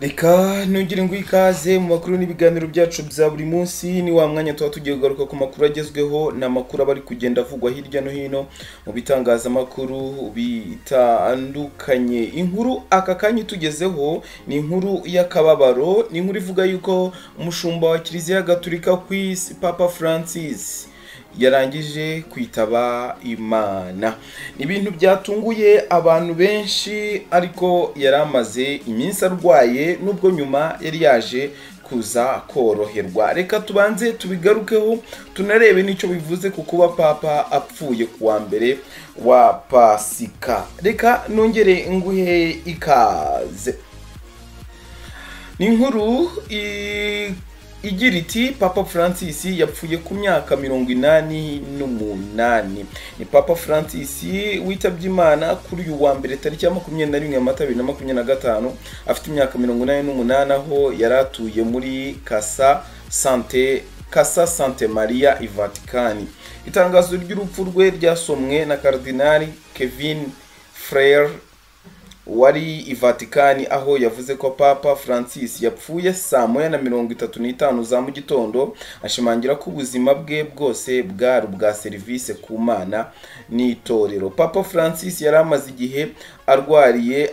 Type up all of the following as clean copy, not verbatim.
Reka nongere ngo ikaze mu makuru n'ibiganiro byacu bya buri munsi. Ni wa mwanya tuba tugiye kugaruka ku makuru agezweho n'amakuru abari kugenda avugwa hirya no hino mu bitangazamakuru bitandukanye. Inkuru aka kanya tugezeho ni inkuru y'akababaro, ni inkuru ivuga yuko umushumba wa Kiliziya Gatolika ku isi Papa Francis yarangije kwitaba Imana. Ibintu byatunguye abantu benshi, ariko yaramaze iminsi arwaye nubwo nyuma yari yaje kuza koroherwa. Reka tubanze tubigarukeho tunarebe nicyo bivuze ku kuba papa apfuye kuwa mbere wa Pasika. Reka nongere nguhe ikaze. Ni inkuru igira iti Papa Francis yapfuye ku myaka 88. Ni Papa Francis witabye Imana kuri uyu wa mbere tariki ya 21 Mata 2025 afite imyaka 88, aho yaratuye muri Casa Santa Maria i Vatikani. Itangazo ry'urupfu rwe ryasomwe na Kardinali Kevin Freire wari i Vatikani, aho yavuze ko Papa Francis yapfuye saa 1:35 za mu gitondo, ashimangira ko ubuzima bwe bwose bwari ubwa serivisi ku Mana n'itorero. Papa Francis yari amaze igihe arwaye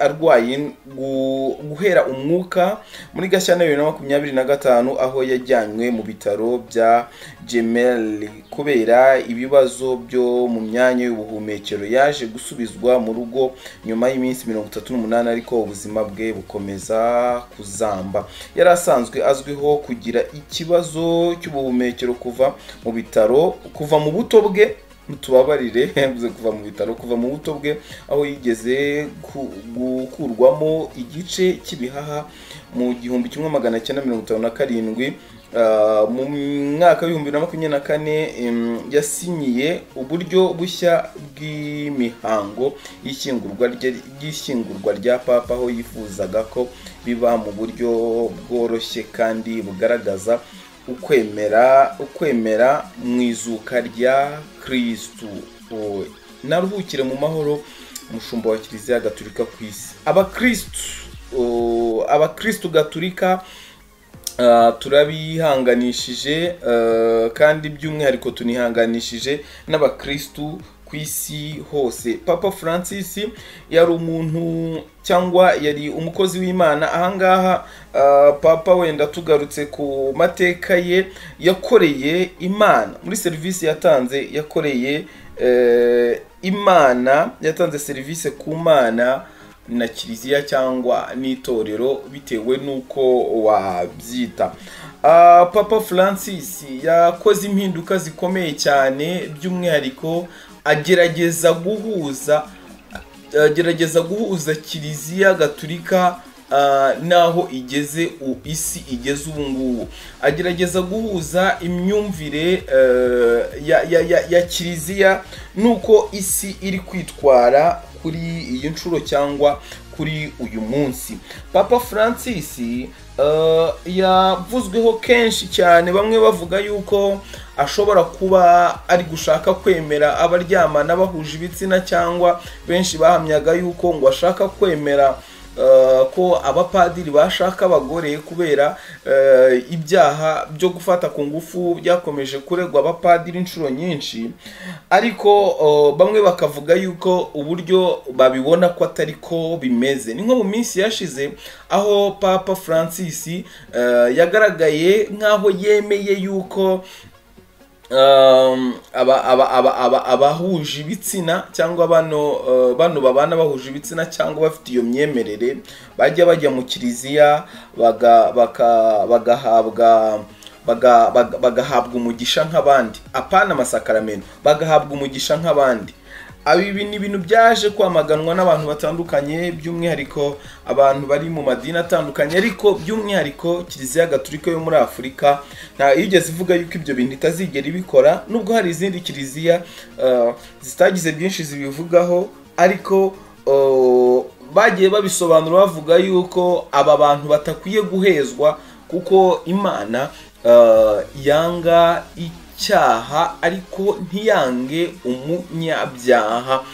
guhera umwuka muri Gashyantare 2025, aho yajyanywe mu bitaro bya Gemelli kubera ibibazo byo mu myanya y'ubuhumekero. Yaje gusubizwa mu rugo nyuma y'iminsi 38, ariko ubuzima bwe bukomeza kuzamba. Yari asanzwe azwiho kugira ikibazo cy'ubuhumekero kuva mu bitaro, kuva mu buto bwe, mutubabarire yavuze kuva mu bitaro, kuva mu buto bwe, aho yigeze gukurwamo igice cy'ibihaha mu 1957. Mu mwaka wa 2024 yasinyiye uburyo bushya bw'imihango y'ishyingurwa rya Papa, aho yifuzaga ko biba mu buryo bworoshye kandi bugaragaza ukwemera mu izuka rya Kristu. Naruhukire mu mahoro umushumba wa Kiliziya Gatolika ku isi. Abakristu Gatolika turabihanganishije, kandi by'umwihariko tunihanganishije n'abakristu ku isi hose. Papa Francis yari umuntu cyangwa yari umukozi w'Imana. Ahangaha Papa wenda tugarutse ku mateka ye, yakoreye Imana muri serivisi yatanze, yakoreye Imana, yatanze serivisi ku Mana na Kiliziya cyangwa n'itorero bitewe nuko wabyita. Papa Francis yakoze impinduka zikomeye cyane, by'umwihariko agerageza guhuza Kiliziya Gatolika naho isi igeze ubu ngubu. Agerageza guhuza imyumvire ya Kiliziya nuko isi iri kwitwara kuri iyi nshuro cyangwa kuri uyu munsi. Papa Francis yavuzweho kenshi cyane, bamwe bavuga yuko ashobora kuba ari gushaka kwemera abaryamana bahuje ibitsina, cyangwa benshi bahamyaga yuko ngo ashaka kwemera ko abapadiri bashaka abagore kubera ibyaha byo gufata ku ngufu byakomeje kuregwa abapadiri inshuro nyinshi. Ariko bamwe bakavuga yuko uburyo babibona ko atari ko bimeze. Ni nko mu minsi yashize aho Papa Francis yagaragaye nk'aho yemeye yuko abahuje ibitsina cyangwa bano babana bahuje ibitsina cyangwa bafite iyo myemerere bajya mu Kiliziya bagahabwa umugisha nk'abandi, apana amasakaramentu, bagahabwa umugisha nk'abandi. Ibi ni ibintu byaje kwamaganwa n'abantu batandukanye, by'umwihariko abantu bari mu madini atandukanye, ariko by'umwihariko Kiliziya Gatolika yo muri Afurika nta yigeze ivuga yuko ibyo bintu itazigera ibikora, nubwo hari izindi Kiliziya zitagize byinshi zibivugaho, ariko bagiye babisobanura bavuga yuko aba bantu batakwiye guhezwa, kuko Imana yanga icyaha ariko ntiyange umunyabyaha.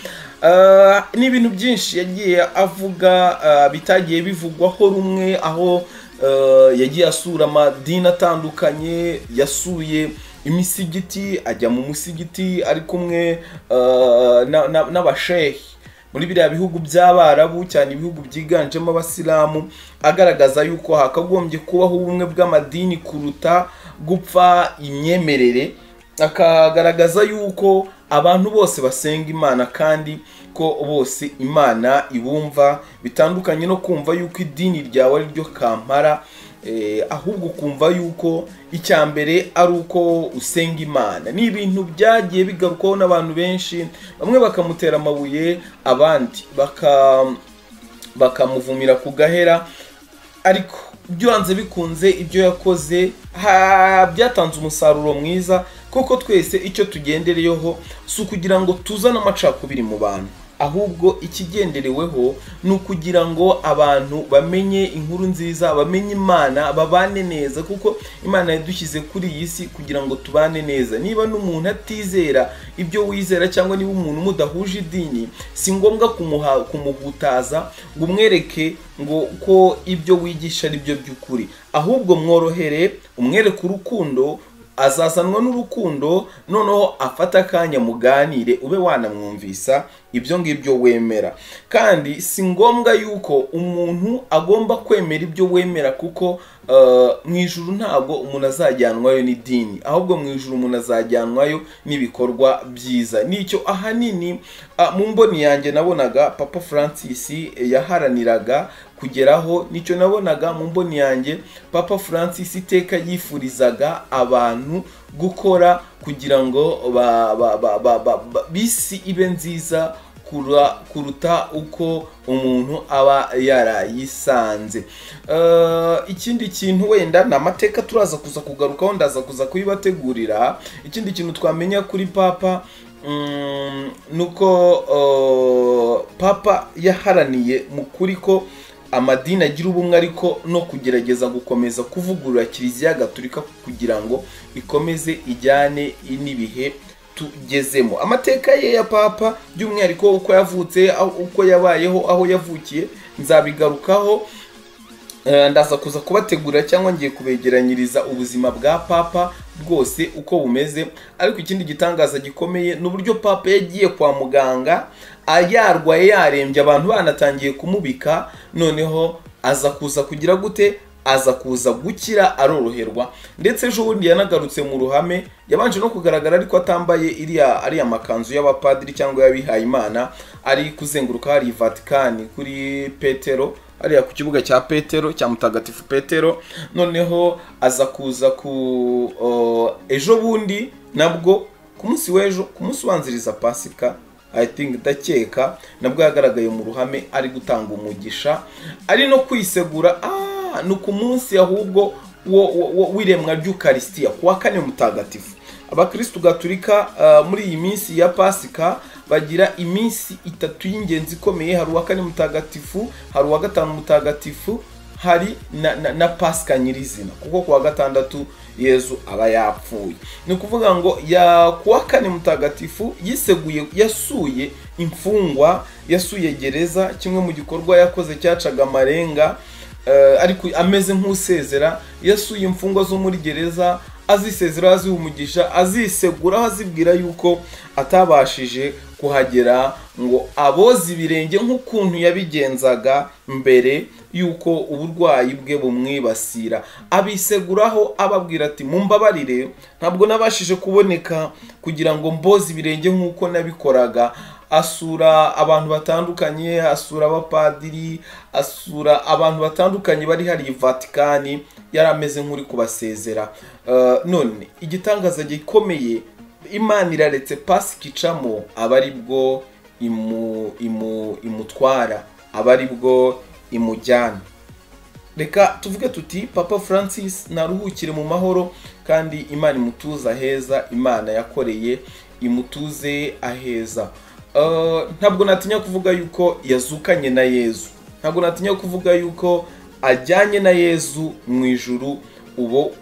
ni ibintu byinshi yagiye avuga bitagiye bivugwaho rumwe, aho yagiye asura amadini atandukanye, yasuye imisigiti, ajya mu musigiti ari kumwe n'abashehi muri biriya bihugu by'Abarabu, cyane ibihugu byiganjemo abasilamu, agaragaza yuko hakagombye kubaho ubumwe bw'amadini kuruta gupfa imyemerere. Akagaragaza yuko abantu bose basenga Imana kandi ko bose Imana ibumva, bitandukanye no kumva yuko idini ryawe ari ryo kampara, ahubwo kumva yuko icya mbere ari uko usenga Imana. Ni ibintu byagiye bigarukwaho n'abantu benshi, bamwe bakamutera amabuye, abandi bakamuvumira ku gahera, ariko byanze bikunze ibyo yakoze byatanze umusaruro mwiza, kuko twese icyo tugendereyeho si ukugira ngo tuzane amacakubiri mu bantu, ahubwo ikigendereweho ni ukugira ngo abantu bamenye inkuru nziza, bamenye Imana, babane neza, kuko Imana yadushyize kuri iyi si kugira ngo tubane neza. Niba n'umuntu atizera ibyo wizera, cyangwa niba umuntu mudahuje idini, si ngombwa kumuhutaza ngo umwereke ngo ko ibyo wigisha ari byo by'ukuri, ahubwo mworohere, umwereke urukundo, azazanwa n'urukundo, noneho afata akanya muganire, ube wanamwumvisa ibyo ngibyo wemera. Kandi si ngombwa yuko umuntu agomba kwemera ibyo wemera, kuko mu ijuru ntabwo umuntu azajyanwayo n'idini, ahubwo mu ijuru umuntu azajyanwayo n'ibikorwa byiza. Nicyo ahanini mu mboni yanjye nabonaga Papa Francis yaharaniraga kugeraho, nicyo nabonaga mu mboni yanjye Papa Francis iteka yifurizaga abantu gukora kugira ngo bisi ibe nziza kuruta uko umuntu aba yarayisanze. Ikindi kintu wenda ni amateka turaza kuza kugarukaho, ndaza kuza kuyibategurira. Ikindi kintu twamenya kuri Papa nuko Papa yaharaniye mu kuri ko amadini agira ubumwe, ariko no kugerageza gukomeza kuvugurura Kiliziya Gatolika kugira ngo ikomeze ijyane n'ibihe tugezemo. Amateka ye ya Papa by'umwihariko uko yavutse, uko yabayeho, aho yavukiye, nzabigarukaho. Ndaza kuza kubategura cyangwa ngiye kubegeranyiriza ubuzima bwa Papa bwose uko bumeze. Ariko ikindi gitangaza gikomeye n'uburyo Papa yagiye kwa muganga yarwaye, yarembye, abantu banatangiye kumubika, noneho aza kuza kugira gute, aza kuza gukira, aroroherwa. Ndetse ejo bundi yanagarutse mu ruhame, yabanje no kugaragara ariko atambaye ariya makanzu y'abapadiri cyangwa y'abihaye Imana, ari kuzenguruka hari Vatican kuri Petero, ariya ku kibuga cya Petero, cya Mutagatifu Petero. Noneho aza kuza ejo bundi nabwo ku munsi w'ejo, ku munsi ubanziriza Pasika, I think ndakeka nabwo yagaragaye mu ruhame ari gutanga umugisha, ari no kwisegura. Ni ku munsi ahubwo w'iremwa ry'Ukaristiya, kuwa kane mutagatifu. Abakristu Gatolika muri iyi minsi ya Pasika bagira iminsi itatu y'ingenzi ikomeye. Hari uwa kane mutagatifu, hari uwa gatanu mutagatifu, hari na Pasika nyirizina, kuko kuwa gatandatu Yezu aba yapfuye. Ni kuvuga ngo kuwa kane mutagatifu yiseguye, yasuye imfungwa, yasuye gereza, kimwe mu gikorwa yakoze cyacaga amarenga, ariko ameze nk'usezera. Yasuye imfungwa zo muri gereza, azisezera, aziha umugisha, azisegura, azibwira yuko atabashije kuhagera ngo aboze ibirenge nk'ukuntu yabigenzaga mbere yuko uburwayi bwe bumwibasira. Abiseguraho ababwira ati mumbabarire, ntabwo nabashije kuboneka kugira ngo mboze ibirenge nk'uko nabikoraga. Asura abantu batandukanye, asura abapadiri, asura abantu batandukanye bari hari Vatican, yari ameze nk'uri kubasezera. None igitangaza gikomeye, Imana iraretse Pasika icamo, aba ari bwo imutwara, aba ari bwo imujyana. Reka tuvuge tuti Papa Francis naruhukire mu mahoro, kandi Imana imutuze aheza Imana yakoreye imutuze aheza. Ntabwo natinya kuvuga yuko yazukanye na Yezu, ntabwo natinya kuvuga yuko ajyanye na Yezu mu ijuru.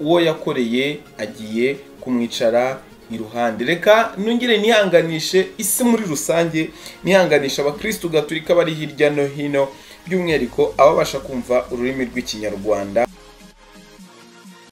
Uwo yakoreye agiye kumwicara iruhande. Reka nongere nihanganishe isi muri rusange, nihanganisha abakristo gatolika bari hirya no hino, by'umwihariko ababasha kumva ururimi rw'ikinyarwanda.